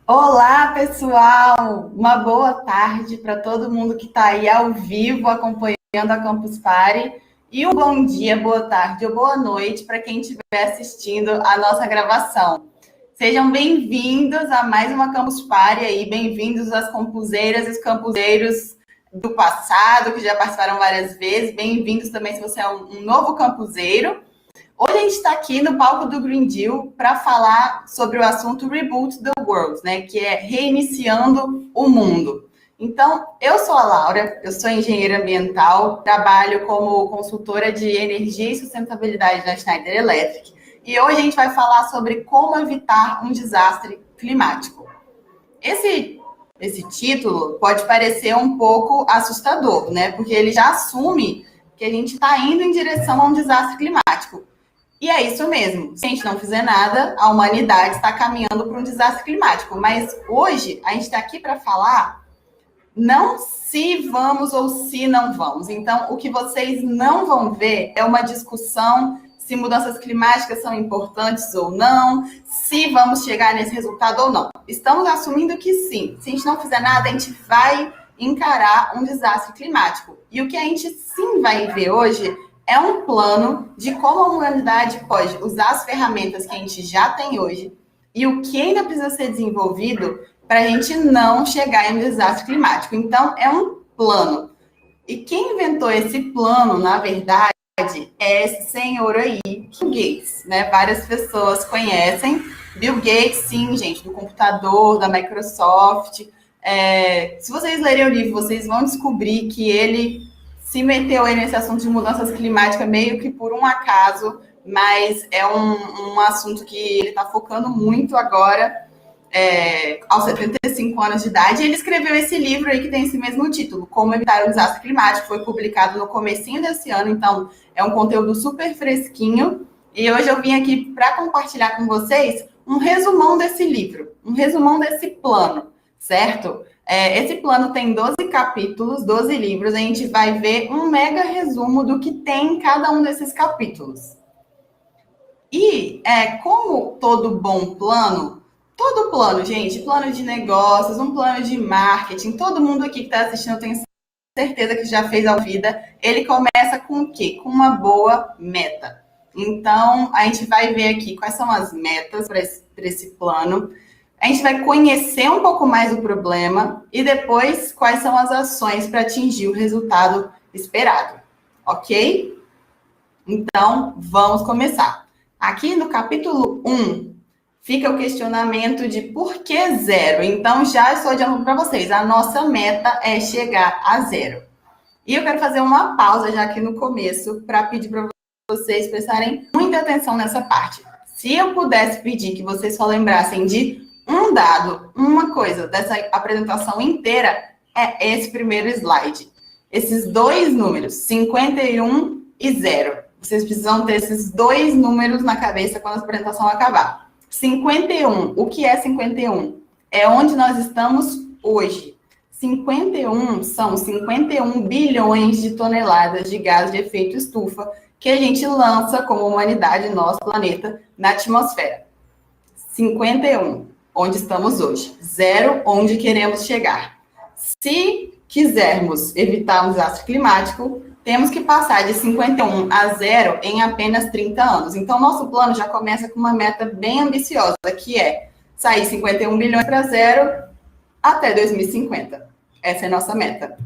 Olá, pessoal! Uma boa tarde para todo mundo que está aí ao vivo acompanhando a Campus Party e um bom dia, boa tarde ou boa noite para quem estiver assistindo a nossa gravação. Sejam bem-vindos a mais uma Campus Party aí, bem-vindos às campuseiras e os campuseiros do passado, que já participaram várias vezes, bem-vindos também se você é um novo campuseiro. Hoje a gente está aqui no palco do Green Deal para falar sobre o assunto Reboot the World, né? Que é reiniciando o mundo. Então, eu sou a Laura, eu sou engenheira ambiental, trabalho como consultora de energia e sustentabilidade na Schneider Electric. E hoje a gente vai falar sobre como evitar um desastre climático. Esse título pode parecer um pouco assustador, né? Porque ele já assume que a gente está indo em direção a um desastre climático. E é isso mesmo. Se a gente não fizer nada, a humanidade está caminhando para um desastre climático. Mas hoje a gente está aqui para falar não se vamos ou se não vamos. Então, o que vocês não vão ver é uma discussão se mudanças climáticas são importantes ou não, se vamos chegar nesse resultado ou não. Estamos assumindo que sim. Se a gente não fizer nada, a gente vai encarar um desastre climático. E o que a gente sim vai ver hoje é um plano de como a humanidade pode usar as ferramentas que a gente já tem hoje e o que ainda precisa ser desenvolvido para a gente não chegar em um desastre climático. Então, é um plano. E quem inventou esse plano, na verdade, é esse senhor aí, Bill Gates, né? Várias pessoas conhecem. Bill Gates, sim, gente, do computador, da Microsoft. Se vocês lerem o livro, vocês vão descobrir que ele se meteu aí nesse assunto de mudanças climáticas meio que por um acaso, mas é um assunto que ele está focando muito agora, aos 75 anos de idade. E ele escreveu esse livro aí que tem esse mesmo título, Como Evitar o Desastre Climático. Foi publicado no comecinho desse ano, então é um conteúdo super fresquinho. E hoje eu vim aqui para compartilhar com vocês um resumão desse livro, um resumão desse plano, certo? Esse plano tem 12 capítulos, 12 livros. A gente vai ver um mega resumo do que tem em cada um desses capítulos. E, como todo bom plano, todo plano, gente, plano de negócios, um plano de marketing, todo mundo aqui que está assistindo, eu tenho certeza que já fez a vida, ele começa com o quê? Com uma boa meta. Então, a gente vai ver aqui quais são as metas para esse plano. A gente vai conhecer um pouco mais o problema e depois quais são as ações para atingir o resultado esperado, ok? Então, vamos começar. Aqui no capítulo 1, fica o questionamento de por que zero. Então, já estou adiantando para vocês, a nossa meta é chegar a zero. E eu quero fazer uma pausa já aqui no começo para pedir para vocês prestarem muita atenção nessa parte. Se eu pudesse pedir que vocês só lembrassem de um dado, uma coisa dessa apresentação inteira, é esse primeiro slide. Esses dois números, 51 e 0. Vocês precisam ter esses dois números na cabeça quando a apresentação acabar. 51, o que é 51? É onde nós estamos hoje. 51 são 51 bilhões de toneladas de gás de efeito estufa que a gente lança como humanidade, nosso planeta, na atmosfera. 51, onde estamos hoje. 0, onde queremos chegar. Se quisermos evitar um desastre climático, temos que passar de 51 a 0 em apenas 30 anos. Então, nosso plano já começa com uma meta bem ambiciosa, que é sair 51 bilhões para 0 até 2050. Essa é a nossa meta.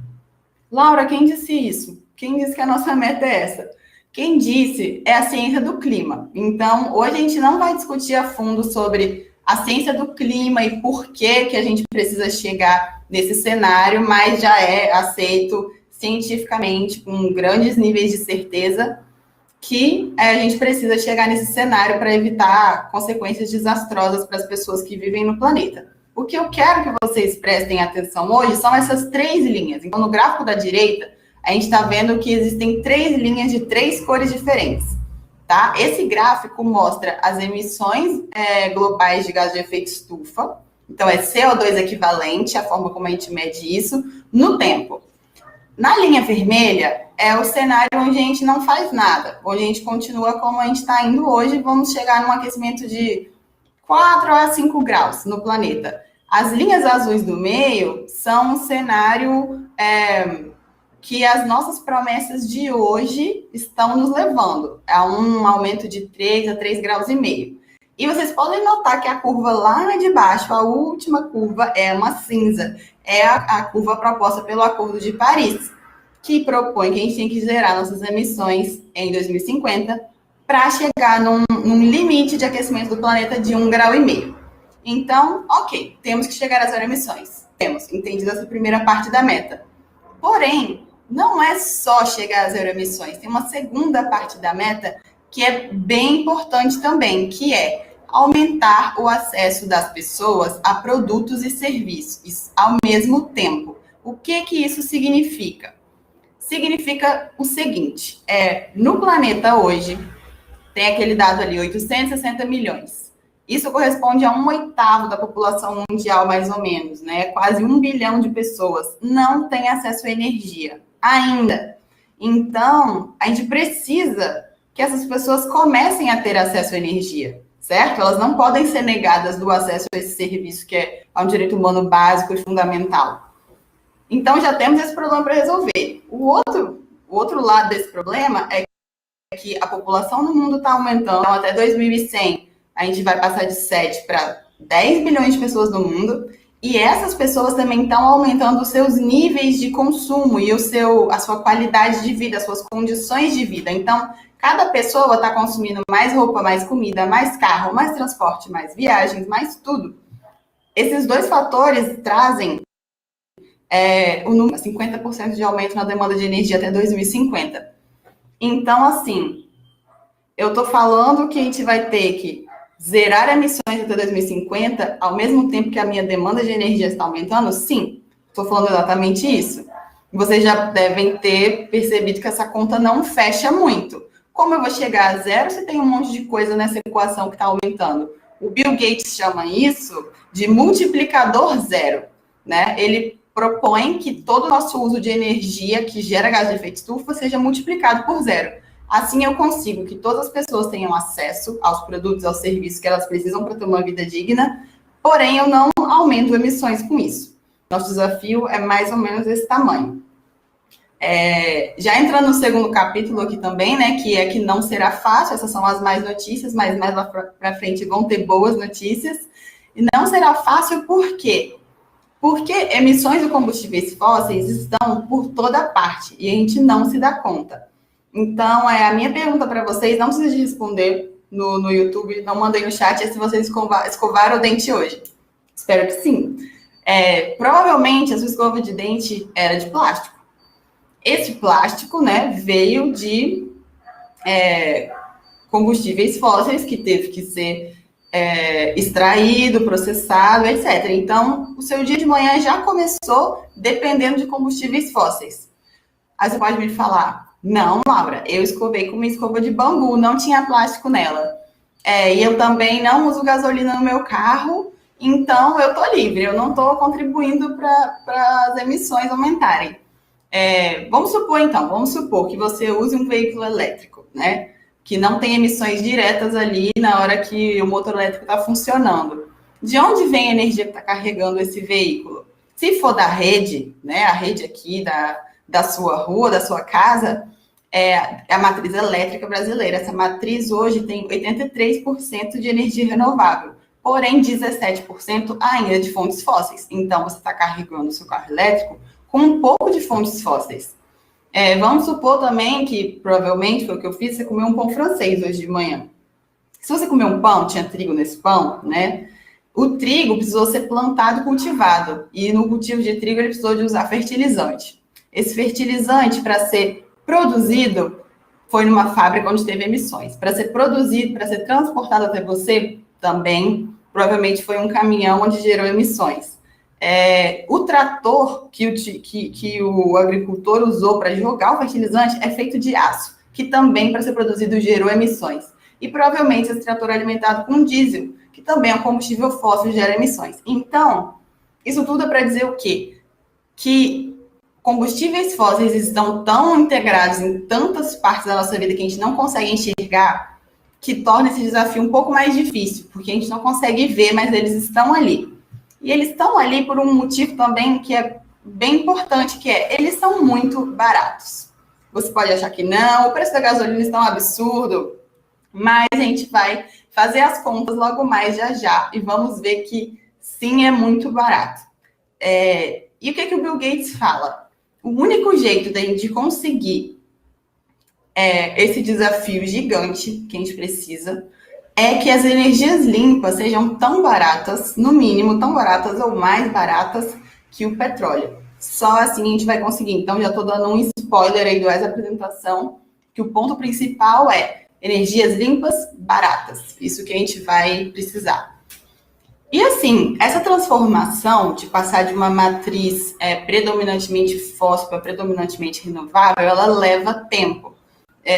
Laura, quem disse isso? Quem disse que a nossa meta é essa? Quem disse é a ciência do clima. Então, hoje a gente não vai discutir a fundo sobre a ciência do clima e por que a gente precisa chegar nesse cenário, mas já é aceito cientificamente, com grandes níveis de certeza, que a gente precisa chegar nesse cenário para evitar consequências desastrosas para as pessoas que vivem no planeta. O que eu quero que vocês prestem atenção hoje são essas 3 linhas. Então, no gráfico da direita, a gente está vendo que existem 3 linhas de 3 cores diferentes. Tá? Esse gráfico mostra as emissões globais de gás de efeito estufa. Então, é CO2 equivalente, a forma como a gente mede isso, no tempo. Na linha vermelha, é o cenário onde a gente não faz nada, onde a gente continua como a gente está indo hoje, vamos chegar num aquecimento de 4 a 5 graus no planeta. As linhas azuis do meio são um cenário que as nossas promessas de hoje estão nos levando a um aumento de 3 a 3,5 graus. E vocês podem notar que a curva lá de baixo, a última curva, é uma cinza. É a curva proposta pelo Acordo de Paris, que propõe que a gente tem que zerar nossas emissões em 2050 para chegar num limite de aquecimento do planeta de 1,5 grau. Então, ok, temos que chegar a zero emissões. Temos, entendido essa primeira parte da meta. Porém, não é só chegar a zero emissões. Tem uma segunda parte da meta que é bem importante também, que é aumentar o acesso das pessoas a produtos e serviços ao mesmo tempo. O que isso significa? Significa o seguinte, no planeta hoje, tem aquele dado ali, 860 milhões. Isso corresponde a 1/8 da população mundial, mais ou menos, né? Quase 1 bilhão de pessoas não têm acesso à energia ainda. Então, a gente precisa que essas pessoas comecem a ter acesso à energia, certo? Elas não podem ser negadas do acesso a esse serviço que é um direito humano básico e fundamental. Então, já temos esse problema para resolver. O outro lado desse problema é que a população no mundo está aumentando. Então, até 2100, a gente vai passar de 7 para 10 bilhões de pessoas no mundo. E essas pessoas também estão aumentando os seus níveis de consumo e a sua qualidade de vida, as suas condições de vida. Então, cada pessoa está consumindo mais roupa, mais comida, mais carro, mais transporte, mais viagens, mais tudo. Esses dois fatores trazem o número 50% de aumento na demanda de energia até 2050. Então, assim, eu estou falando que a gente vai ter que zerar emissões até 2050, ao mesmo tempo que a minha demanda de energia está aumentando? Sim, estou falando exatamente isso. Vocês já devem ter percebido que essa conta não fecha muito. Como eu vou chegar a zero se tem um monte de coisa nessa equação que está aumentando? O Bill Gates chama isso de multiplicador zero, né? Ele propõe que todo o nosso uso de energia que gera gás de efeito estufa seja multiplicado por zero. Assim, eu consigo que todas as pessoas tenham acesso aos produtos, aos serviços que elas precisam para ter uma vida digna, porém, eu não aumento emissões com isso. Nosso desafio é mais ou menos esse tamanho. Já entrando no segundo capítulo aqui também, né, que é que não será fácil, essas são as más notícias, mas mais lá para frente vão ter boas notícias. E não será fácil por quê? Porque emissões de combustíveis fósseis estão por toda parte e a gente não se dá conta. Então, a minha pergunta para vocês, não precisa de responder no YouTube, não mandei no chat, é se vocês escovaram o dente hoje. Espero que sim. Provavelmente, a sua escova de dente era de plástico. Esse plástico, né, veio de combustíveis fósseis que teve que ser extraído, processado, etc. Então, o seu dia de manhã já começou dependendo de combustíveis fósseis. Aí você pode me falar, não, Laura, eu escovei com uma escova de bambu, não tinha plástico nela. E eu também não uso gasolina no meu carro, então eu estou livre, eu não estou contribuindo para as emissões aumentarem. Vamos supor que você use um veículo elétrico, né? Que não tem emissões diretas ali na hora que o motor elétrico está funcionando. De onde vem a energia que está carregando esse veículo? Se for da rede, né? A rede aqui da sua rua, da sua casa, é a matriz elétrica brasileira. Essa matriz hoje tem 83% de energia renovável, porém 17% ainda de fontes fósseis. Então, você está carregando o seu carro elétrico com um pouco de fontes fósseis. Vamos supor também que, provavelmente, foi o que eu fiz, você comeu um pão francês hoje de manhã. Se você comer um pão, tinha trigo nesse pão, né? O trigo precisou ser plantado e cultivado. E no cultivo de trigo, ele precisou de usar fertilizante. Esse fertilizante, para ser produzido, foi numa fábrica onde teve emissões. Para ser produzido, para ser transportado até você, também, provavelmente foi um caminhão onde gerou emissões. O trator que o agricultor usou para jogar o fertilizante é feito de aço, que também, para ser produzido, gerou emissões. E provavelmente esse trator é alimentado com diesel, que também é um combustível fóssil e gera emissões. Então, isso tudo é para dizer o quê? Que combustíveis fósseis estão tão integrados em tantas partes da nossa vida que a gente não consegue enxergar, que torna esse desafio um pouco mais difícil, porque a gente não consegue ver, mas eles estão ali. E eles estão ali por um motivo também que é bem importante, que é, eles são muito baratos. Você pode achar que não, o preço da gasolina está um absurdo, mas a gente vai fazer as contas logo mais já, e vamos ver que sim, é muito barato. E o que o Bill Gates fala? O único jeito de conseguir esse desafio gigante que a gente precisa é que as energias limpas sejam tão baratas, no mínimo, tão baratas ou mais baratas que o petróleo. Só assim a gente vai conseguir. Então, já estou dando um spoiler aí dessa apresentação, que o ponto principal é energias limpas, baratas. Isso que a gente vai precisar. E assim, essa transformação de passar de uma matriz predominantemente fóssil para predominantemente renovável, ela leva tempo.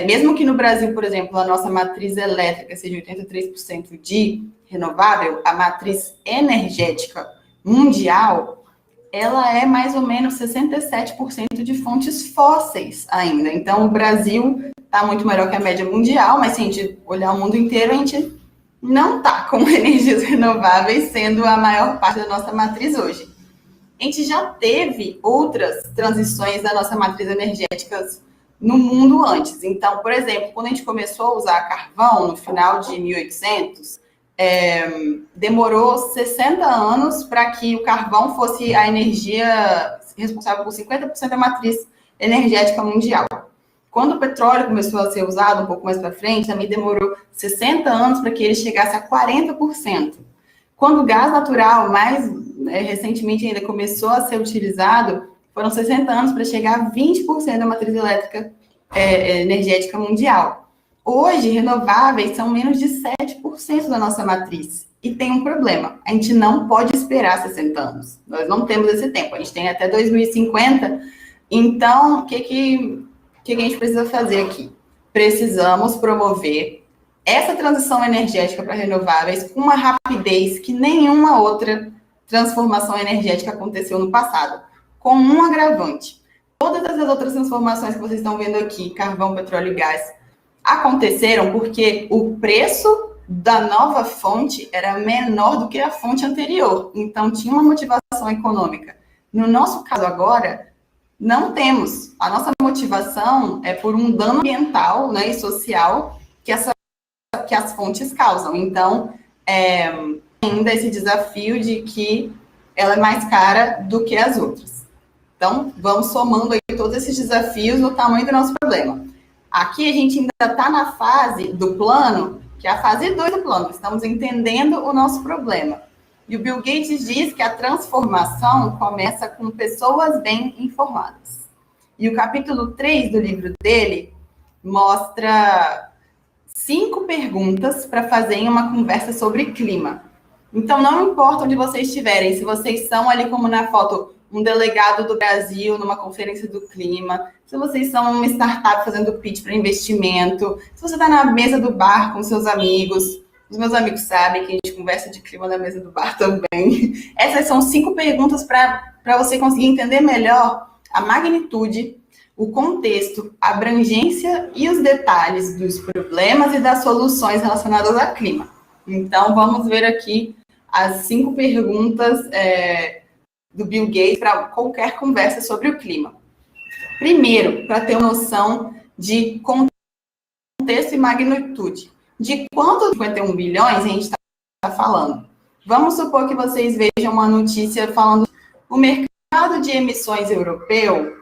Mesmo que no Brasil, por exemplo, a nossa matriz elétrica seja 83% de renovável, a matriz energética mundial, ela é mais ou menos 67% de fontes fósseis ainda. Então, o Brasil está muito melhor que a média mundial, mas se a gente olhar o mundo inteiro, a gente não está com energias renováveis sendo a maior parte da nossa matriz hoje. A gente já teve outras transições da nossa matriz energética no mundo antes. Então, por exemplo, quando a gente começou a usar carvão, no final de 1800, demorou 60 anos para que o carvão fosse a energia responsável por 50% da matriz energética mundial. Quando o petróleo começou a ser usado um pouco mais para frente, também demorou 60 anos para que ele chegasse a 40%. Quando o gás natural, mais recentemente ainda, começou a ser utilizado, foram 60 anos para chegar a 20% da matriz elétrica energética mundial. Hoje, renováveis são menos de 7% da nossa matriz. E tem um problema, a gente não pode esperar 60 anos. Nós não temos esse tempo, a gente tem até 2050. Então, o que a gente precisa fazer aqui? Precisamos promover essa transição energética para renováveis com uma rapidez que nenhuma outra transformação energética aconteceu no passado, com um agravante. Todas as outras transformações que vocês estão vendo aqui, carvão, petróleo e gás, aconteceram porque o preço da nova fonte era menor do que a fonte anterior. Então, tinha uma motivação econômica. No nosso caso agora, não temos. A nossa motivação é por um dano ambiental, né, e social que as fontes causam. Então, ainda esse desafio de que ela é mais cara do que as outras. Então, vamos somando aí todos esses desafios no tamanho do nosso problema. Aqui a gente ainda está na fase do plano, que é a fase 2 do plano. Estamos entendendo o nosso problema. E o Bill Gates diz que a transformação começa com pessoas bem informadas. E o capítulo 3 do livro dele mostra 5 perguntas para fazer em uma conversa sobre clima. Então, não importa onde vocês estiverem, se vocês são ali, como na foto, um delegado do Brasil numa conferência do clima, se vocês são uma startup fazendo pitch para investimento, se você está na mesa do bar com seus amigos, os meus amigos sabem que a gente conversa de clima na mesa do bar também. Essas são 5 perguntas para você conseguir entender melhor a magnitude, o contexto, a abrangência e os detalhes dos problemas e das soluções relacionadas ao clima. Então, vamos ver aqui as 5 perguntas do Bill Gates para qualquer conversa sobre o clima. Primeiro, para ter uma noção de contexto e magnitude. De quantos 51 bilhões a gente está falando? Vamos supor que vocês vejam uma notícia falando que o mercado de emissões europeu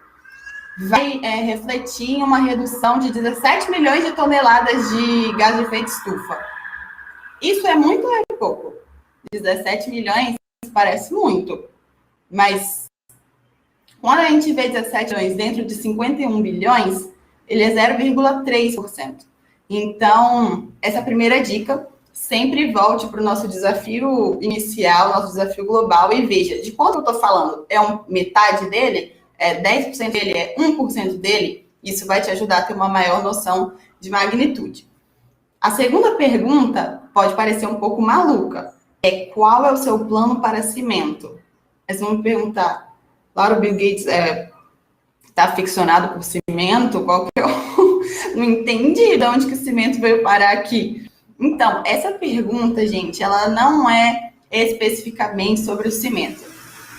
vai refletir em uma redução de 17 milhões de toneladas de gás de efeito estufa. Isso é muito ou é pouco? 17 milhões parece muito, mas quando a gente vê 17 milhões dentro de 51 bilhões, ele é 0,3%. Então, essa primeira dica, sempre volte para o nosso desafio inicial, nosso desafio global e veja, de quanto eu estou falando? É metade dele? É 10% dele? É 1% dele? Isso vai te ajudar a ter uma maior noção de magnitude. A segunda pergunta pode parecer um pouco maluca. Qual é o seu plano para cimento? Vocês vão me perguntar, Laura, o Bill Gates está aficionado por cimento? Qual que é o... Não entendi de onde que o cimento veio parar aqui. Então, essa pergunta, gente, ela não é especificamente sobre o cimento.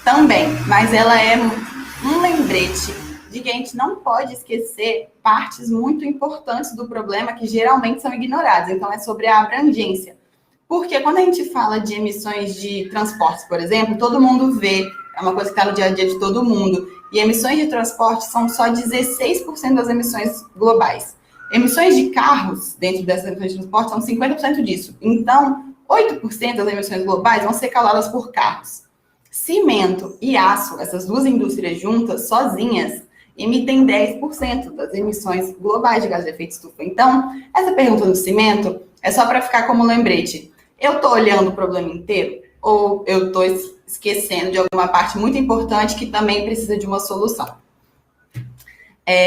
Também, mas ela é um lembrete de que a gente não pode esquecer partes muito importantes do problema que geralmente são ignoradas. Então, é sobre a abrangência. Porque quando a gente fala de emissões de transportes, por exemplo, todo mundo vê, é uma coisa que está no dia a dia de todo mundo, e emissões de transporte são só 16% das emissões globais. Emissões de carros, dentro dessas emissões de transporte, são 50% disso. Então, 8% das emissões globais vão ser causadas por carros. Cimento e aço, essas duas indústrias juntas, sozinhas, emitem 10% das emissões globais de gás de efeito estufa. Então, essa pergunta do cimento é só para ficar como lembrete. Eu estou olhando o problema inteiro ou eu estou esquecendo de alguma parte muito importante que também precisa de uma solução?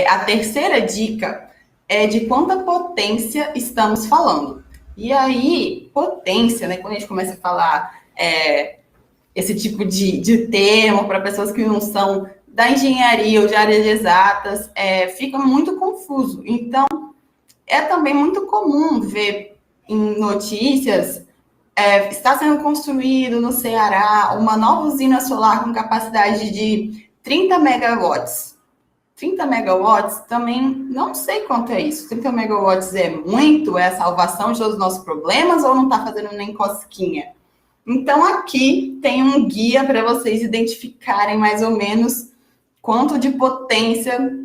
A terceira dica é de quanta potência estamos falando. E aí, potência, né? Quando a gente começa a falar esse tipo de termo para pessoas que não são da engenharia ou de áreas exatas, fica muito confuso. Então, é também muito comum ver em notícias, está sendo construído no Ceará uma nova usina solar com capacidade de 30 megawatts. 30 megawatts também, não sei quanto é isso. 30 megawatts é muito? É a salvação de todos os nossos problemas ou não está fazendo nem cosquinha? Então, aqui tem um guia para vocês identificarem mais ou menos quanto de potência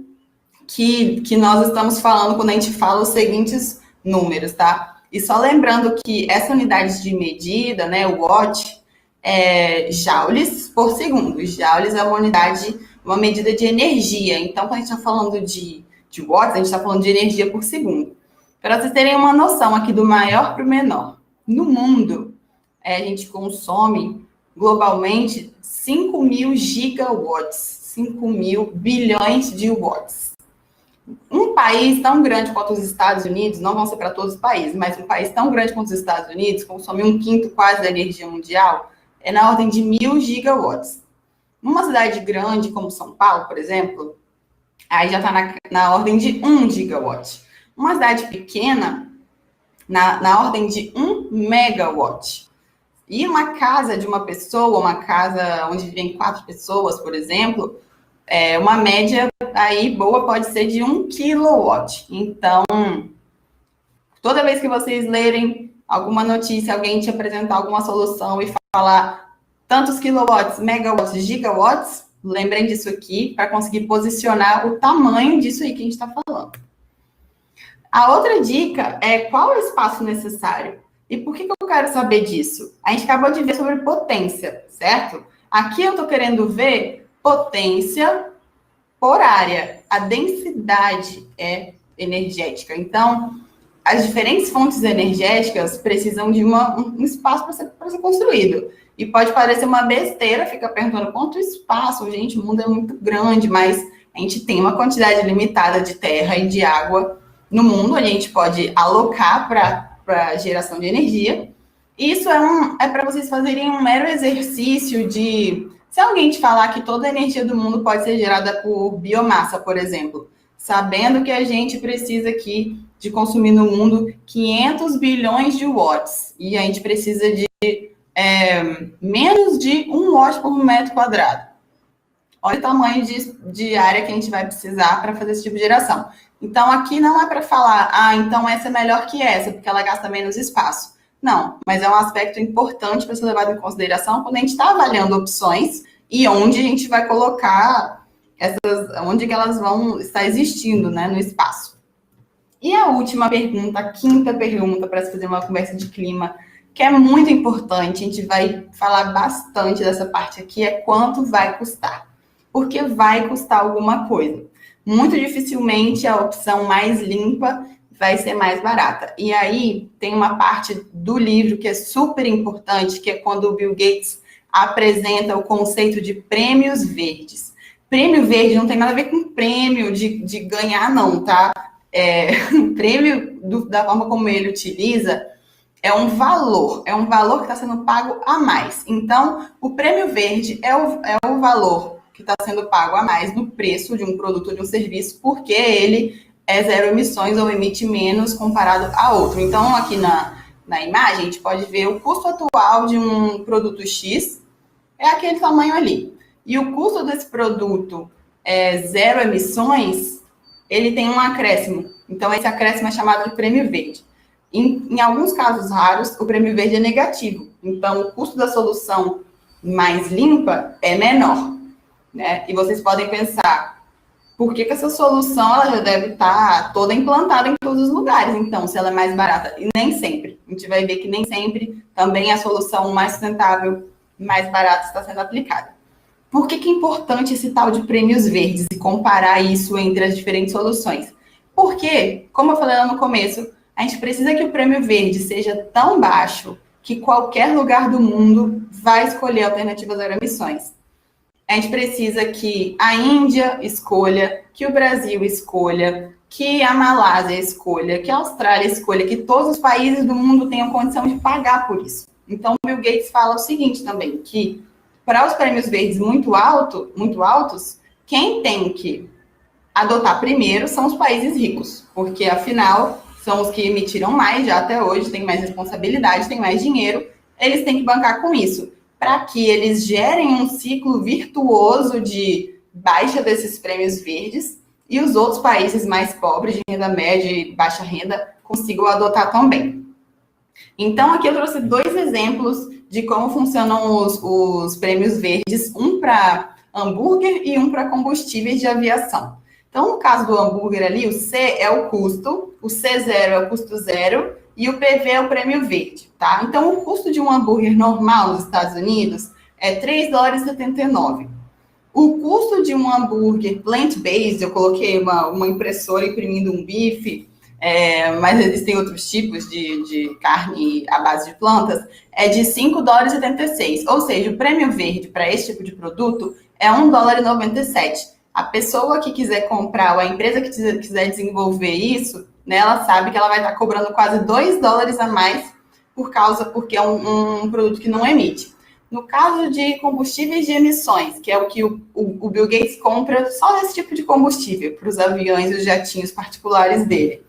que nós estamos falando quando a gente fala os seguintes números, tá? E só lembrando que essa unidade de medida, né, o watt, é joules por segundo. Joules é uma medida de energia. Então, quando a gente está falando de watts, a gente está falando de energia por segundo. Para vocês terem uma noção aqui do maior para o menor. No mundo, a gente consome globalmente 5.000 gigawatts, 5.000 bilhões de watts. Um país tão grande quanto os Estados Unidos, não vão ser para todos os países, mas um país tão grande quanto os Estados Unidos, consome 1/5 quase da energia mundial, é na ordem de 1.000 gigawatts. Numa cidade grande como São Paulo, por exemplo, aí já está na ordem de 1 gigawatt. Uma cidade pequena, na ordem de 1 megawatt. E uma casa de uma pessoa, uma casa onde vivem 4 pessoas, por exemplo, uma média aí boa pode ser de 1 kilowatt. Então, toda vez que vocês lerem alguma notícia, alguém te apresentar alguma solução e falar tantos quilowatts, megawatts, gigawatts, lembrem disso aqui para conseguir posicionar o tamanho disso aí que a gente está falando. A outra dica é qual é o espaço necessário. E por que eu quero saber disso? A gente acabou de ver sobre potência, certo? Aqui eu estou querendo ver potência por área. A densidade é energética. Então, as diferentes fontes energéticas precisam de um espaço para ser construído. E pode parecer uma besteira, fica perguntando quanto espaço. Gente, o mundo é muito grande, mas a gente tem uma quantidade limitada de terra e de água no mundo. A gente pode alocar para geração de energia. Isso é para vocês fazerem um mero exercício de... Se alguém te falar que toda a energia do mundo pode ser gerada por biomassa, por exemplo, sabendo que a gente precisa aqui de consumir no mundo 500 bilhões de watts, e a gente precisa de menos de 1 watt por metro quadrado. Olha o tamanho de área que a gente vai precisar para fazer esse tipo de geração. Então, aqui não é para falar, então essa é melhor que essa, porque ela gasta menos espaço. Não, mas é um aspecto importante para ser levado em consideração quando a gente está avaliando opções e onde a gente vai colocar onde que elas vão estar existindo, né, no espaço. E a última pergunta, a quinta pergunta para se fazer uma conversa de clima, que é muito importante, a gente vai falar bastante dessa parte aqui, é quanto vai custar. Porque vai custar alguma coisa. Muito dificilmente a opção mais limpa vai ser mais barata. E aí tem uma parte do livro que é super importante, que é quando o Bill Gates apresenta o conceito de prêmios verdes. Prêmio verde não tem nada a ver com prêmio de ganhar, não, tá? O prêmio, da forma como ele utiliza, é um valor que está sendo pago a mais. Então, o prêmio verde é o valor que está sendo pago a mais no preço de um produto ou de um serviço, porque ele é zero emissões ou emite menos comparado a outro. Então, aqui na imagem, a gente pode ver o custo atual de um produto X, é aquele tamanho ali. E o custo desse produto zero emissões, ele tem um acréscimo. Então, esse acréscimo é chamado de prêmio verde. Em alguns casos raros, o prêmio verde é negativo. Então, o custo da solução mais limpa é menor, né? E vocês podem pensar, por que essa solução ela já deve estar toda implantada em todos os lugares? Então, se ela é mais barata. E nem sempre. A gente vai ver que nem sempre também a solução mais sustentável, mais barata está sendo aplicada. Por que é importante esse tal de prêmios verdes e comparar isso entre as diferentes soluções? Porque, como eu falei lá no começo, a gente precisa que o prêmio verde seja tão baixo que qualquer lugar do mundo vai escolher alternativas zero emissões. A gente precisa que a Índia escolha, que o Brasil escolha, que a Malásia escolha, que a Austrália escolha, que todos os países do mundo tenham condição de pagar por isso. Então, o Bill Gates fala o seguinte também, que para os prêmios verdes muito altos, quem tem que adotar primeiro são os países ricos, porque, afinal, são os que emitiram mais já até hoje, têm mais responsabilidade, têm mais dinheiro, eles têm que bancar com isso, para que eles gerem um ciclo virtuoso de baixa desses prêmios verdes e os outros países mais pobres, de renda média e baixa renda, consigam adotar também. Então, aqui eu trouxe 2 exemplos de como funcionam os prêmios verdes, um para hambúrguer e um para combustíveis de aviação. Então, no caso do hambúrguer ali, o C é o custo, o C0 é o custo zero e o PV é o prêmio verde, tá? Então, o custo de um hambúrguer normal nos Estados Unidos é $3,79. O custo de um hambúrguer plant-based, eu coloquei uma impressora imprimindo um bife, mas existem outros tipos de carne à base de plantas, é de $5,76. Ou seja, o prêmio verde para esse tipo de produto é $1,97. A pessoa que quiser comprar, ou a empresa que quiser desenvolver isso, né, ela sabe que ela vai estar cobrando quase $2 a mais porque é um produto que não emite. No caso de combustíveis de emissões, que é o que o Bill Gates compra só esse tipo de combustível para os aviões e os jatinhos particulares dele.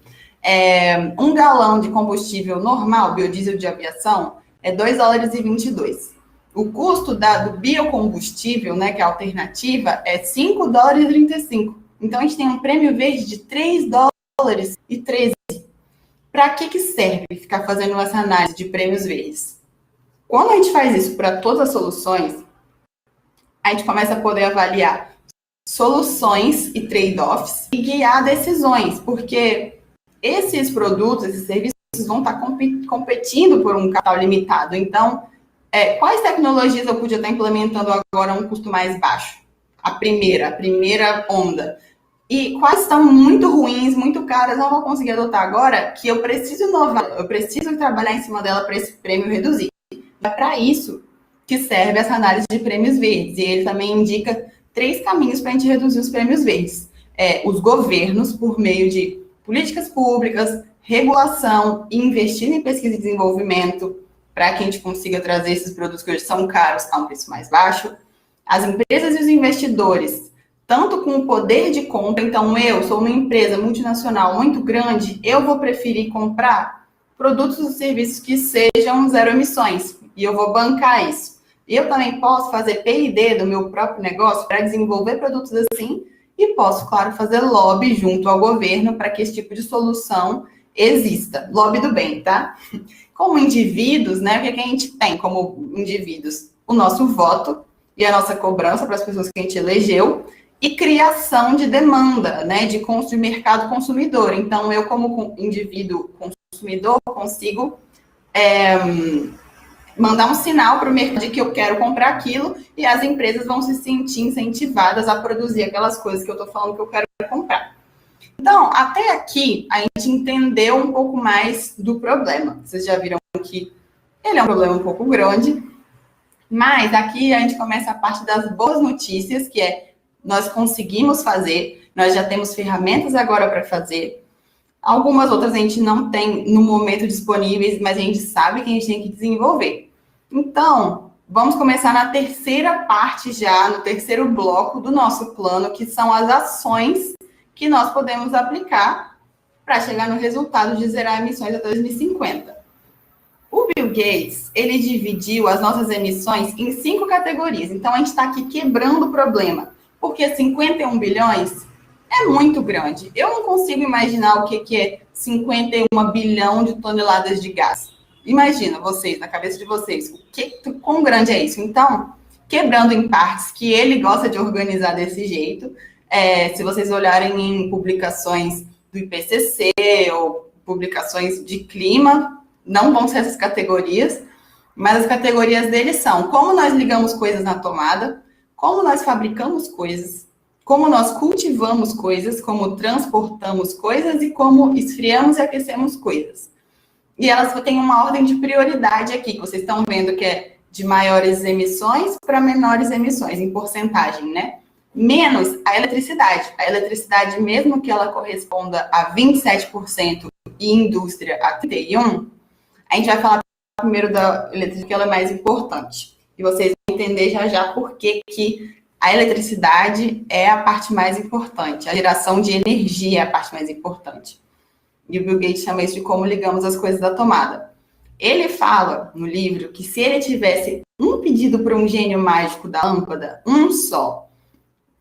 1 galão de combustível normal, biodiesel de aviação, é $2,22. O custo do biocombustível, né, que é a alternativa, é $5,35. Então, a gente tem um prêmio verde de $3,13. Para que serve ficar fazendo essa análise de prêmios verdes? Quando a gente faz isso para todas as soluções, a gente começa a poder avaliar soluções e trade-offs e guiar decisões, porque esses produtos, esses serviços vão estar competindo por um capital limitado. Então, quais tecnologias eu podia estar implementando agora a um custo mais baixo? A primeira onda. E quais estão muito ruins, muito caras, não vou conseguir adotar agora, que eu preciso inovar, eu preciso trabalhar em cima dela para esse prêmio reduzir. É para isso que serve essa análise de prêmios verdes. E ele também indica 3 caminhos para a gente reduzir os prêmios verdes. Os governos, por meio de políticas públicas, regulação, investindo em pesquisa e desenvolvimento, para que a gente consiga trazer esses produtos que hoje são caros a um preço mais baixo. As empresas e os investidores, tanto com o poder de compra, então eu sou uma empresa multinacional muito grande, eu vou preferir comprar produtos ou serviços que sejam zero emissões, e eu vou bancar isso. Eu também posso fazer P&D do meu próprio negócio para desenvolver produtos assim, e posso, claro, fazer lobby junto ao governo para que esse tipo de solução exista. Lobby do bem, tá? Como indivíduos, né, o que a gente tem como indivíduos? O nosso voto e a nossa cobrança para as pessoas que a gente elegeu e criação de demanda, né, de mercado consumidor. Então, eu como indivíduo consumidor consigo mandar um sinal para o mercado de que eu quero comprar aquilo e as empresas vão se sentir incentivadas a produzir aquelas coisas que eu estou falando que eu quero comprar. Então, até aqui, a gente entendeu um pouco mais do problema. Vocês já viram que ele é um problema um pouco grande, mas aqui a gente começa a parte das boas notícias, que nós conseguimos fazer, nós já temos ferramentas agora para fazer. Algumas outras a gente não tem no momento disponíveis, mas a gente sabe que a gente tem que desenvolver. Então, vamos começar na terceira parte já, no terceiro bloco do nosso plano, que são as ações que nós podemos aplicar para chegar no resultado de zerar emissões até 2050. O Bill Gates, ele dividiu as nossas emissões em 5 categorias. Então, a gente está aqui quebrando o problema, porque 51 bilhões é muito grande. Eu não consigo imaginar o que é 51 bilhão de toneladas de gás. Imagina vocês, na cabeça de vocês, quão grande é isso? Então, quebrando em partes, que ele gosta de organizar desse jeito, se vocês olharem em publicações do IPCC ou publicações de clima, não vão ser essas categorias, mas as categorias deles são como nós ligamos coisas na tomada, como nós fabricamos coisas, como nós cultivamos coisas, como transportamos coisas e como esfriamos e aquecemos coisas. E elas têm uma ordem de prioridade aqui, que vocês estão vendo que é de maiores emissões para menores emissões, em porcentagem, né? Menos a eletricidade. A eletricidade, mesmo que ela corresponda a 27% e indústria a 31%, a gente vai falar primeiro da eletricidade, que ela é mais importante. E vocês vão entender já por que a eletricidade é a parte mais importante. A geração de energia é a parte mais importante. E o Bill Gates chama isso de como ligamos as coisas à tomada. Ele fala no livro que se ele tivesse um pedido para um gênio mágico da lâmpada, um só,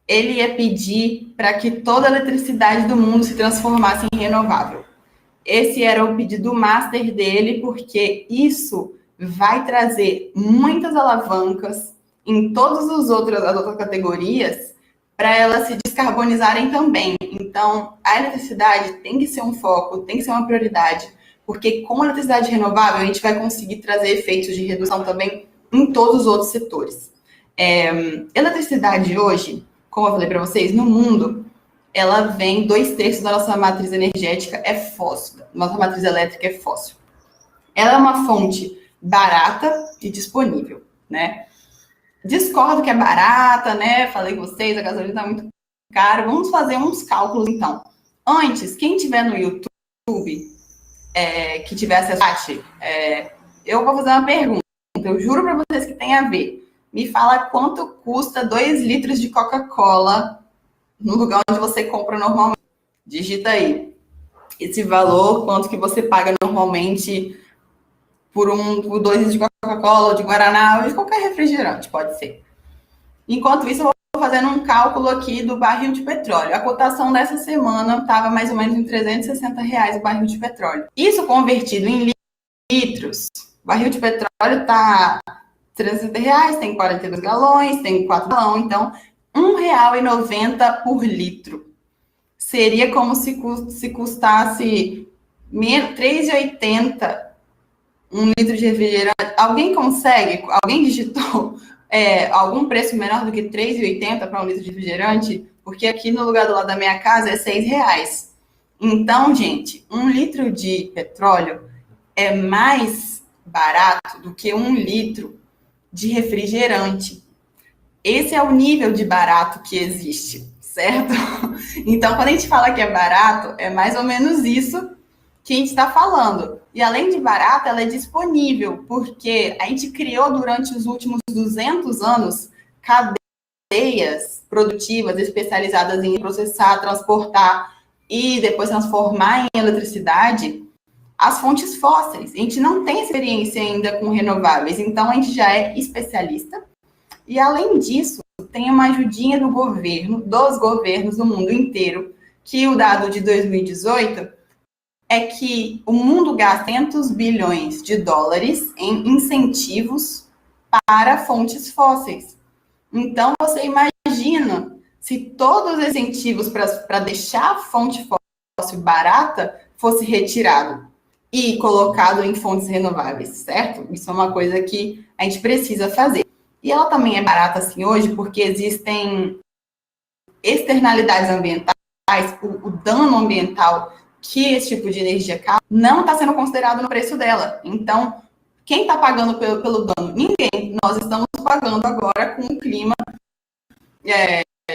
ele ia pedir para que toda a eletricidade do mundo se transformasse em renovável. Esse era o pedido master dele, porque isso vai trazer muitas alavancas em todas as outras categorias para elas se descarbonizarem também. Então, a eletricidade tem que ser um foco, tem que ser uma prioridade, porque com a eletricidade renovável a gente vai conseguir trazer efeitos de redução também em todos os outros setores. Eletricidade hoje, como eu falei para vocês, no mundo, ela vem 2/3 da nossa matriz energética é fóssil, nossa matriz elétrica é fóssil. Ela é uma fonte barata e disponível, né? Discordo que é barata, né? Falei com vocês, a gasolina está muito cara. Vamos fazer uns cálculos, então. Antes, quem tiver no YouTube, que tiver acesso, eu vou fazer uma pergunta. Eu juro para vocês que tem a ver. Me fala quanto custa 2 litros de Coca-Cola no lugar onde você compra normalmente. Digita aí esse valor, quanto que você paga normalmente por 2 litros de Coca-Cola, ou de Guaraná, ou de qualquer refrigerante, pode ser. Enquanto isso, eu vou fazendo um cálculo aqui do barril de petróleo. A cotação dessa semana estava mais ou menos em R$360 o barril de petróleo. Isso convertido em litros, o barril de petróleo está R$360, tem 42 galões, tem 4 galões, então R$1,90 por litro. Seria como se custasse R$3,80 um litro de refrigerante. Alguém consegue? Alguém digitou algum preço menor do que R$3,80 para um litro de refrigerante? Porque aqui no lugar do lado da minha casa é R$6. Então, gente, 1 litro de petróleo é mais barato do que 1 litro de refrigerante. Esse é o nível de barato que existe, certo? Então, quando a gente fala que é barato, é mais ou menos isso que a gente está falando. E além de barato, ela é disponível, porque a gente criou durante os últimos 200 anos cadeias produtivas especializadas em processar, transportar e depois transformar em eletricidade as fontes fósseis. A gente não tem experiência ainda com renováveis, então a gente já é especialista. E além disso, tem uma ajudinha do governo, dos governos do mundo inteiro, que o dado de 2018 é que o mundo gasta 500 bilhões de dólares em incentivos para fontes fósseis. Então, você imagina se todos os incentivos para deixar a fonte fóssil barata fosse retirado e colocado em fontes renováveis, certo? Isso é uma coisa que a gente precisa fazer. E ela também é barata assim hoje porque existem externalidades ambientais, o dano ambiental que esse tipo de energia causa não está sendo considerado no preço dela. Então, quem está pagando pelo dano? Ninguém. Nós estamos pagando agora com o clima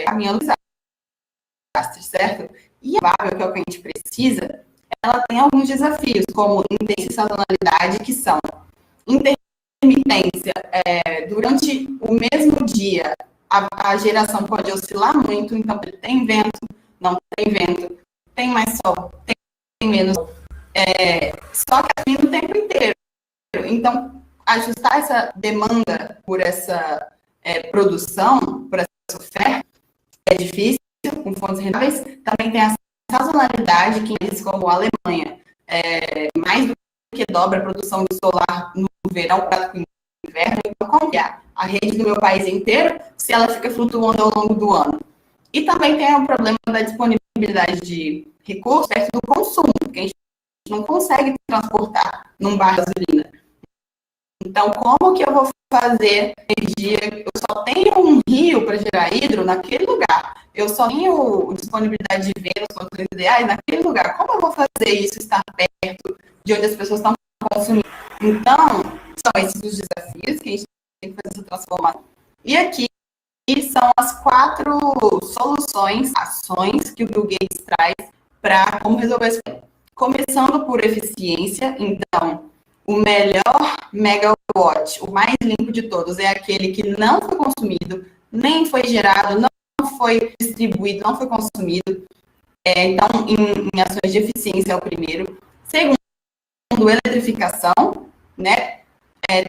caminhando desastre, certo? E a renovável, que é o que a gente precisa, ela tem alguns desafios, como intermitência e sazonalidade, que são intermitência. Durante o mesmo dia, a geração pode oscilar muito, então tem vento, não tem vento, tem mais sol, tem menos. Só que assim o tempo inteiro. Então, ajustar essa demanda por essa produção, por essa oferta, é difícil, com fontes renováveis. Também tem a sazonalidade, que em países como a Alemanha, mais do que dobra a produção de solar no verão para o inverno. Então, como é a rede do meu país inteiro, se ela fica flutuando ao longo do ano? E também tem o problema da disponibilidade de recursos perto do consumo, porque a gente não consegue transportar num bar de gasolina. Então, como que eu vou fazer energia? Eu só tenho um rio para gerar hidro naquele lugar. Eu só tenho disponibilidade de Vênus, condições ideais naquele lugar. Como eu vou fazer isso estar perto de onde as pessoas estão consumindo? Então, são esses os desafios que a gente tem que fazer essa transformação. E aqui são as 4 soluções, ações que o Bill Gates traz para como resolver esse problema. Começando por eficiência, então, o melhor megawatt, o mais limpo de todos, é aquele que não foi consumido, nem foi gerado, não foi distribuído, não foi consumido. Então, em ações de eficiência é o primeiro. Segundo, eletrificação, né?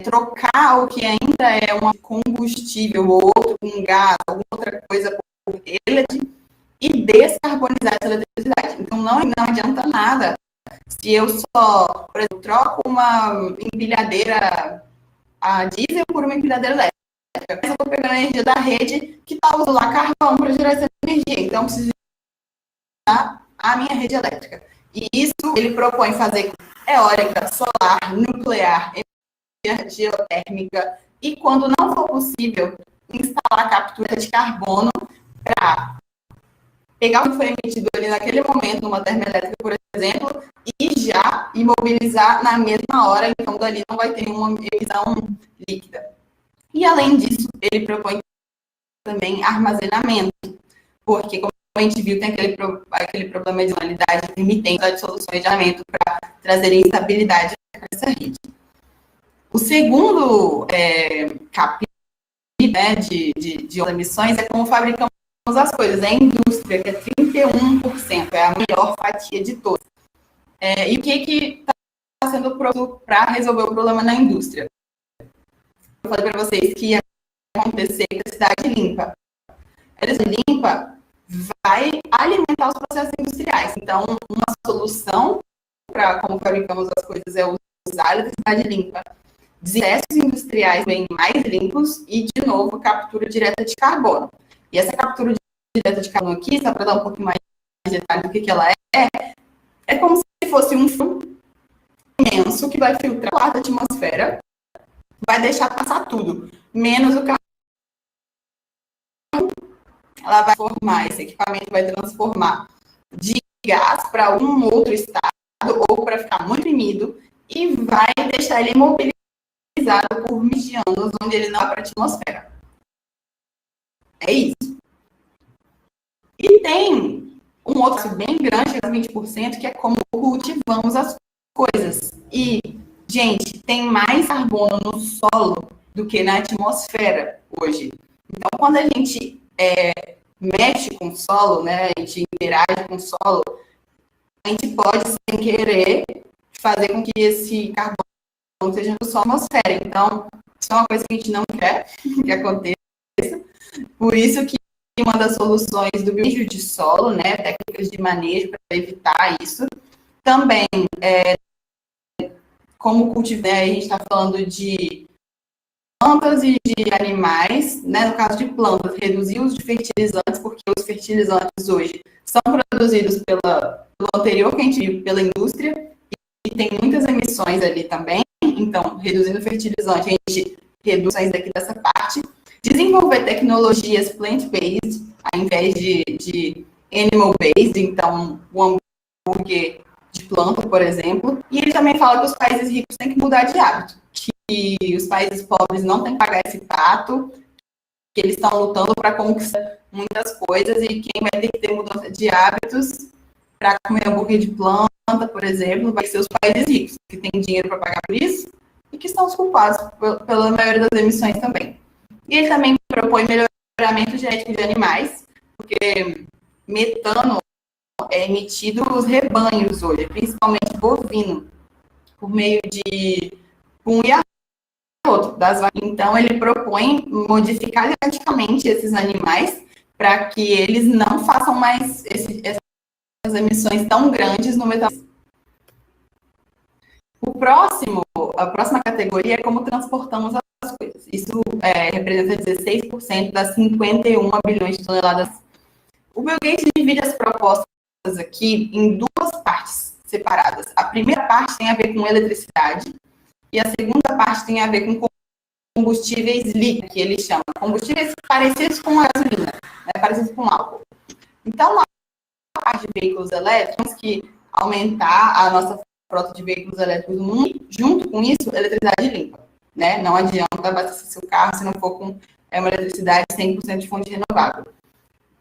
Trocar o que ainda é um combustível ou outro, um gás, alguma outra coisa por elétrico e descarbonizar essa eletricidade. Então, não adianta nada se eu só, por exemplo, troco uma empilhadeira a diesel por uma empilhadeira elétrica. Mas eu estou pegando a energia da rede que está usando lá carvão para gerar essa energia. Então, eu preciso usar a minha rede elétrica. E isso ele propõe fazer eólica, solar, nuclear, geotérmica, e quando não for possível, instalar captura de carbono para pegar o que foi emitido ali naquele momento, numa termoelétrica, por exemplo, e já imobilizar na mesma hora, então dali não vai ter uma emissão líquida. E além disso, ele propõe também armazenamento, porque como a gente viu, tem aquele problema de dualidade intermitente de soluções de armazenamento para trazer instabilidade para essa rede. O segundo capítulo, né, de emissões é como fabricamos as coisas. É a indústria, que é 31%, é a melhor fatia de todas. E o que está sendo produzido para resolver o problema na indústria? Eu falei para vocês que ia acontecer com a cidade limpa. A cidade limpa vai alimentar os processos industriais. Então, uma solução para como fabricamos as coisas é usar a eletricidade limpa, processos industriais bem mais limpos e, de novo, captura direta de carbono. E essa captura direta de carbono aqui, só para dar um pouquinho mais de detalhe do que ela é como se fosse um filtro imenso que vai filtrar o ar da atmosfera, vai deixar passar tudo, menos o carbono. Ela vai formar, esse equipamento vai transformar de gás para algum outro estado ou para ficar muito úmido e vai deixar ele imobilizado por milhões de anos, onde ele não vai para a atmosfera. É isso. E tem um outro bem grande, 20%, que é como cultivamos as coisas. E, gente, tem mais carbono no solo do que na atmosfera hoje. Então, quando a gente mexe com o solo, né, a gente interage com o solo, a gente pode, sem querer, fazer com que esse carbono seja do solo atmosfera. Então, isso é uma coisa que a gente não quer que aconteça. Por isso que uma das soluções do manejo de solo, né, técnicas de manejo para evitar isso, também como cultivar, né, a gente está falando de plantas e de animais, né, no caso de plantas, reduzir o uso de fertilizantes, porque os fertilizantes hoje são produzidos pelo anterior que a gente viu, pela indústria, e tem muitas emissões ali também. Então, reduzindo o fertilizante, a gente reduz isso daqui dessa parte. Desenvolver tecnologias plant-based, ao invés de animal-based, então, o hambúrguer de planta, por exemplo. E ele também fala que os países ricos têm que mudar de hábito, que os países pobres não têm que pagar esse pato, que eles estão lutando para conquistar muitas coisas e quem vai ter que ter mudança de hábitos para comer hambúrguer de planta, por exemplo, vai ser os países ricos, que têm dinheiro para pagar por isso e que são os culpados pela maioria das emissões também. E ele também propõe melhoramento genético de animais, porque metano é emitido nos rebanhos hoje, principalmente bovino, por meio de um e a outro. Então, ele propõe modificar geneticamente esses animais para que eles não façam mais essas emissões tão grandes no metabolismo. A próxima categoria é como transportamos as coisas. Isso representa 16% das 51 bilhões de toneladas. O Bill Gates divide as propostas aqui em duas partes separadas. A primeira parte tem a ver com eletricidade e a segunda parte tem a ver com combustíveis líquidos, que ele chama. Combustíveis parecidos com a gasolina, parecidos com álcool. Então, na parte de veículos elétricos, temos que aumentar a nossa frota de veículos elétricos no mundo e, junto com isso, eletricidade limpa. Não adianta abastecer seu carro se não for com uma eletricidade 100% de fonte renovável.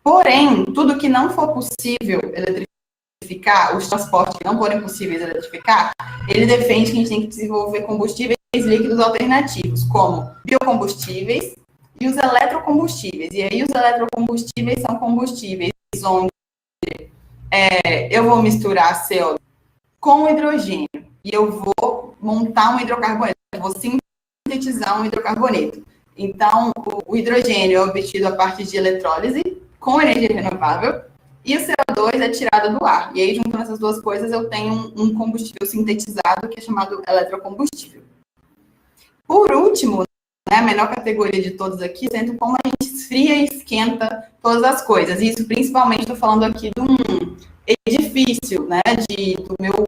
Porém, tudo que não for possível eletrificar, os transportes que não forem possíveis eletrificar, ele defende que a gente tem que desenvolver combustíveis líquidos alternativos, como biocombustíveis e os eletrocombustíveis. E aí, os eletrocombustíveis são combustíveis onde eu vou misturar CO2 com hidrogênio e eu vou montar um hidrocarboneto, eu vou sintetizar um hidrocarboneto. Então, o hidrogênio é obtido a partir de eletrólise com energia renovável e o CO2 é tirado do ar. E aí, juntando essas duas coisas, eu tenho um combustível sintetizado que é chamado eletrocombustível. Por último, a menor categoria de todos aqui, sendo como a gente esfria e esquenta todas as coisas. Isso, principalmente, estou falando aqui de um edifício, do meu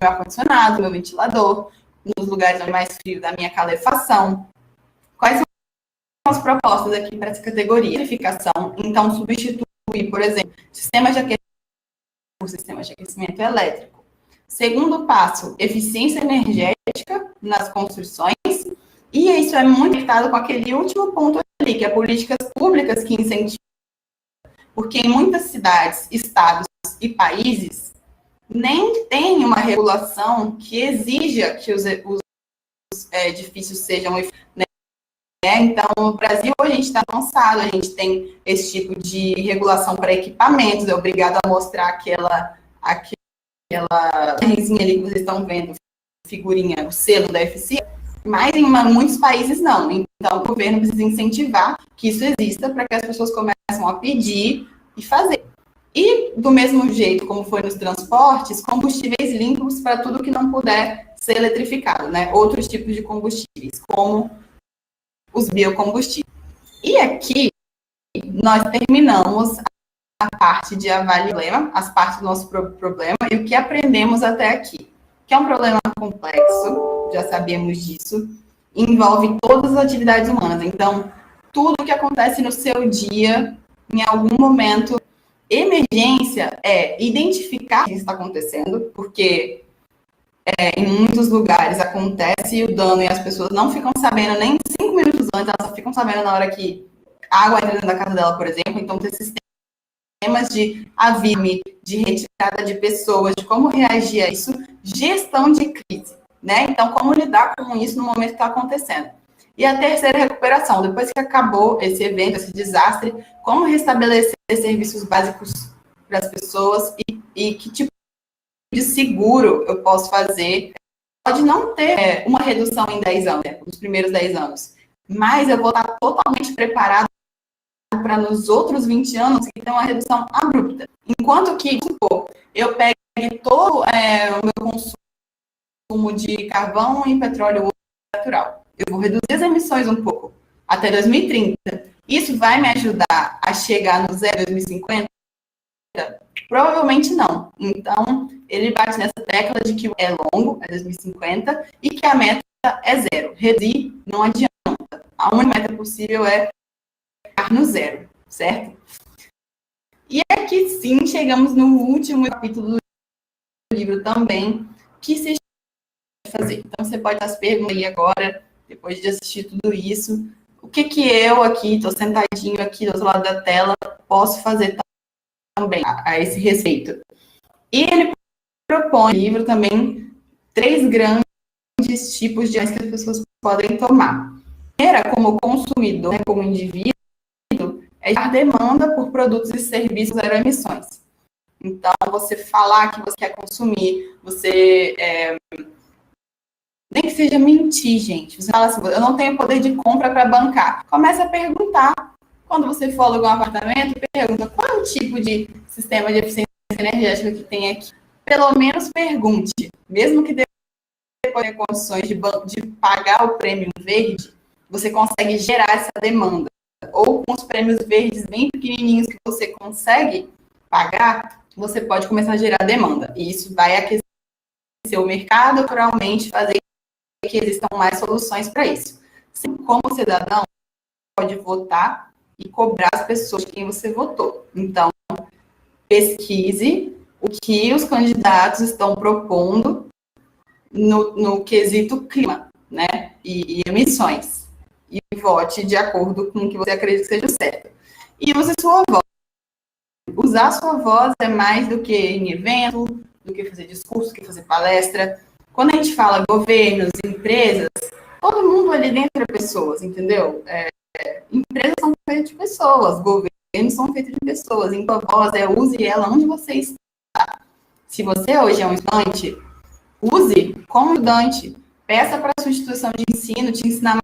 ar-condicionado, do meu ventilador, nos lugares onde é mais frio, da minha calefação. Quais são as propostas aqui para essa categoria? Eletrificação, então, substituir, por exemplo, sistemas de aquecimento por sistemas de aquecimento elétrico. Segundo passo, eficiência energética nas construções. E isso é muito conectado com aquele último ponto ali, que é políticas públicas que incentivam. Porque em muitas cidades, estados e países, nem tem uma regulação que exija que os edifícios sejam... Então, no Brasil, a gente está avançado, a gente tem esse tipo de regulação para equipamentos, é obrigado a mostrar aquela imagenzinha ali que vocês estão vendo, figurinha, o selo da eficiência. Mas em muitos países não. Então, o governo precisa incentivar que isso exista para que as pessoas comecem a pedir e fazer. E, do mesmo jeito como foi nos transportes, combustíveis limpos para tudo que não puder ser eletrificado, Outros tipos de combustíveis, como os biocombustíveis. E aqui, nós terminamos a parte de avaliar as partes do nosso problema e o que aprendemos até aqui. Que é um problema complexo, já sabemos disso, envolve todas as atividades humanas. Então, tudo que acontece no seu dia, em algum momento, emergência é identificar o que está acontecendo, porque em muitos lugares acontece o dano e as pessoas não ficam sabendo nem 5 minutos antes, elas só ficam sabendo na hora que a água entra dentro da casa dela, por exemplo. Então, tem sistemas de aviso, de retirada de pessoas, de como reagir a isso, gestão de crise, Então, como lidar com isso no momento que está acontecendo. E a terceira, recuperação. Depois que acabou esse evento, esse desastre, como restabelecer serviços básicos para as pessoas e que tipo de seguro eu posso fazer. Pode não ter uma redução em 10 anos, nos primeiros 10 anos, mas eu vou estar totalmente preparado para nos outros 20 anos que tem uma redução abrupta. Enquanto que, eu pegue todo o meu consumo de carvão e petróleo natural. Eu vou reduzir as emissões um pouco, até 2030. Isso vai me ajudar a chegar no zero em 2050? Provavelmente não. Então, ele bate nessa tecla de que é longo, é 2050, e que a meta é zero. Reduzir não adianta. A única meta possível é ficar no zero, certo? E aqui sim, chegamos no último capítulo do livro também, que se fazer. Então, você pode estar se perguntando aí agora, depois de assistir tudo isso, o que eu aqui, estou sentadinho aqui do outro lado da tela, posso fazer também a esse respeito. E ele propõe no livro também 3 grandes tipos de ações que as pessoas podem tomar. A primeira, como consumidor, como indivíduo, é a demanda por produtos e serviços zero emissões. Então, você falar que você quer consumir, você Nem que seja mentir, gente. Você fala assim, eu não tenho poder de compra para bancar. Começa a perguntar. Quando você for alugar um apartamento, pergunta qual é o tipo de sistema de eficiência energética que tem aqui. Pelo menos pergunte. Mesmo que depois tenha condições de pagar o prêmio verde, você consegue gerar essa demanda. Ou com os prêmios verdes bem pequenininhos que você consegue pagar, você pode começar a gerar demanda. E isso vai aquecer o mercado, naturalmente, fazer que existam mais soluções para isso. Assim, como cidadão, pode votar e cobrar as pessoas de quem você votou. Então, pesquise o que os candidatos estão propondo no quesito clima, né, e emissões. E vote de acordo com o que você acredita que seja certo. E use sua voz. Usar sua voz é mais do que em evento, do que fazer discurso, do que fazer palestra. Quando a gente fala governos, empresas, todo mundo ali dentro é pessoas, entendeu? Empresas são feitas de pessoas, governos são feitos de pessoas. Então, a voz use ela onde você está. Se você hoje é um estudante, use como estudante. Peça para a sua instituição de ensino te ensinar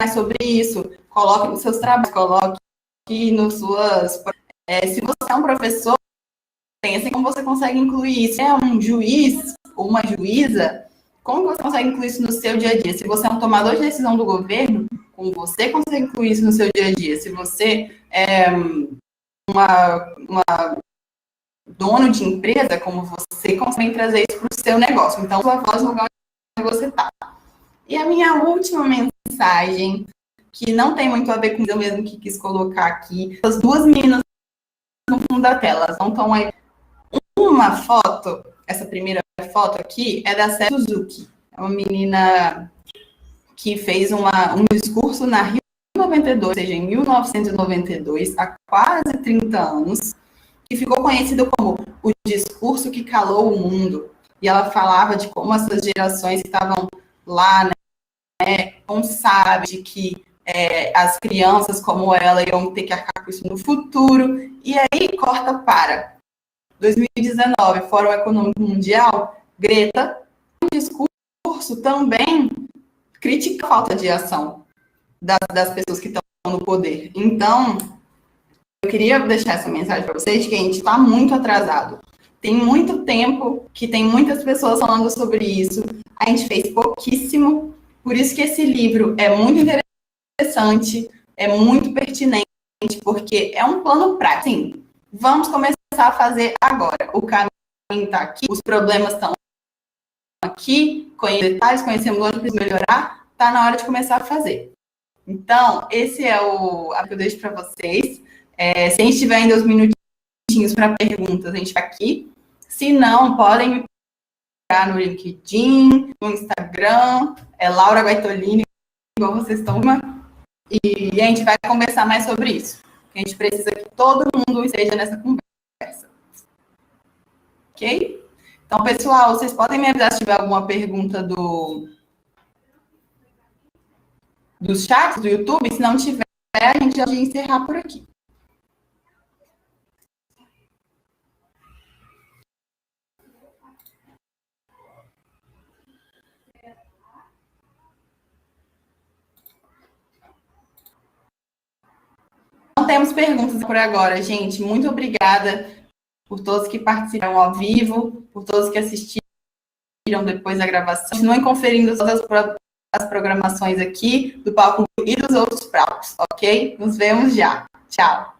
mais sobre isso. Coloque nos seus trabalhos, coloque nos suas... se você é um professor, pense como você consegue incluir isso. Se é um juiz ou uma juíza, como você consegue incluir isso no seu dia a dia? Se você é um tomador de decisão do governo, como você consegue incluir isso no seu dia a dia? Se você é uma dono de empresa, como você consegue trazer isso para o seu negócio? Então, sua voz no lugar onde você está. E a minha última mensagem, que não tem muito a ver com isso, eu mesmo que quis colocar aqui, as duas meninas no fundo da tela, elas não estão aí. Uma foto, essa primeira foto aqui, é da Seth Suzuki. É uma menina que fez um discurso na Rio 92, ou seja, em 1992, há quase 30 anos, que ficou conhecido como o discurso que calou o mundo. E ela falava de como essas gerações estavam lá, né, não sabe de que as crianças como ela iam ter que arcar com isso no futuro. E aí corta para 2019, Fórum Econômico Mundial, Greta, um discurso também critica a falta de ação das pessoas que estão no poder. Então, eu queria deixar essa mensagem para vocês, que a gente está muito atrasado. Tem muito tempo que tem muitas pessoas falando sobre isso. A gente fez pouquíssimo. Por isso que esse livro é muito interessante, é muito pertinente, porque é um plano prático. Sim, vamos começar a fazer agora. O caminho está aqui, os problemas estão aqui, conhecemos detalhes, conhecemos onde precisa melhorar, está na hora de começar a fazer. Então, esse é a que eu deixo para vocês. Se a gente tiver ainda uns minutinhos para perguntas, a gente está aqui. Se não, podem me procurar no LinkedIn, no Instagram, Laura Guaitolini, igual vocês estão. E a gente vai conversar mais sobre isso. A gente precisa que todo mundo esteja nessa conversa. Ok? Então, pessoal, vocês podem me avisar se tiver alguma pergunta dos chats do YouTube. Se não tiver, a gente já vai encerrar por aqui. Não temos perguntas por agora, gente. Muito obrigada por todos que participaram ao vivo, por todos que assistiram depois da gravação. Continuem conferindo todas as programações aqui do palco e dos outros palcos, ok? Nos vemos já. Tchau.